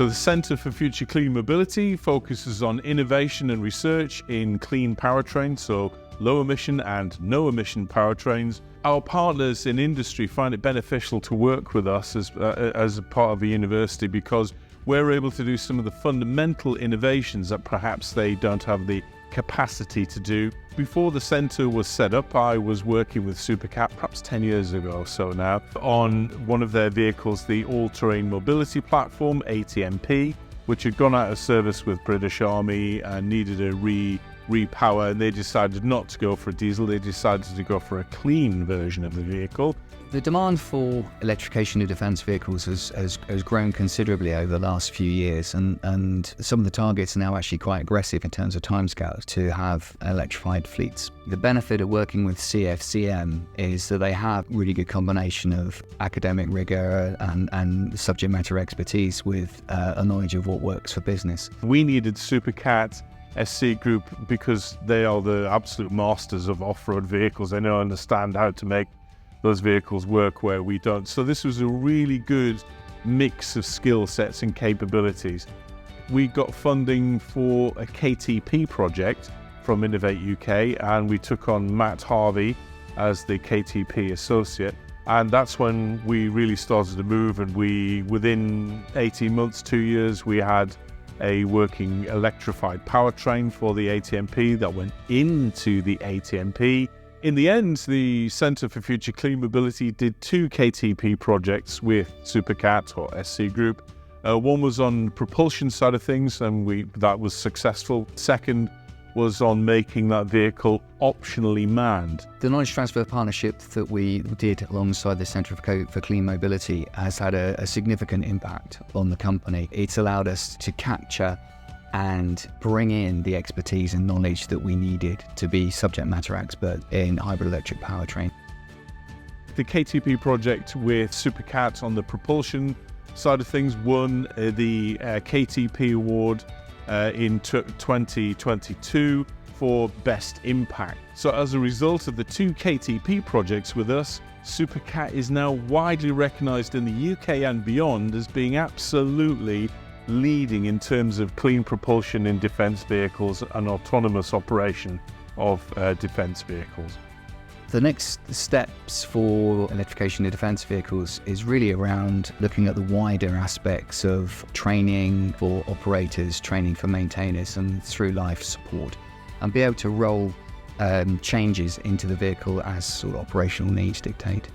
So the Centre for Future Clean Mobility focuses on innovation and research in clean powertrains, so low emission and no emission powertrains. Our partners in industry find it beneficial to work with us as a part of the university because we're able to do some of the fundamental innovations that perhaps they don't have the capacity to do. Before the centre was set up, I was working with Supacat, perhaps 10 years ago or so now, on one of their vehicles, the all-terrain mobility platform, eATMP, which had gone out of service with British Army and needed a repower, and they decided not to go for a diesel, they decided to go for a clean version of the vehicle. The demand for electrification of defence vehicles has grown considerably over the last few years, and some of the targets are now actually quite aggressive in terms of timescales to have electrified fleets. The benefit of working with CFCM is that they have really good combination of academic rigour and subject matter expertise with a knowledge of what works for business. We needed Supacat SC Group because they are the absolute masters of off-road vehicles. They know understand how to make those vehicles work where we don't. So this was a really good mix of skill sets and capabilities. We got funding for a KTP project from Innovate UK, and we took on Matt Harvey as the KTP associate. And that's when we really started to move, and within 18 months, 2 years, we had a working electrified powertrain for the ATMP that went into the ATMP. In the end, the Centre for Future Clean Mobility did 2 KTP projects with Supacat or SC Group. One was on propulsion side of things, and that was successful. Second was on making that vehicle optionally manned. The knowledge transfer partnership that we did alongside the Centre for Clean Mobility has had a significant impact on the company. It's allowed us to capture and bring in the expertise and knowledge that we needed to be subject matter expert in hybrid electric powertrain. The KTP project with Supacat on the propulsion side of things won the KTP award in 2022 for Best Impact. So as a result of the 2 KTP projects with us, Supacat is now widely recognised in the UK and beyond as being absolutely leading in terms of clean propulsion in defence vehicles and autonomous operation of defence vehicles. The next steps for electrification of defence vehicles is really around looking at the wider aspects of training for operators, training for maintainers and through life support, and be able to roll changes into the vehicle as sort of operational needs dictate.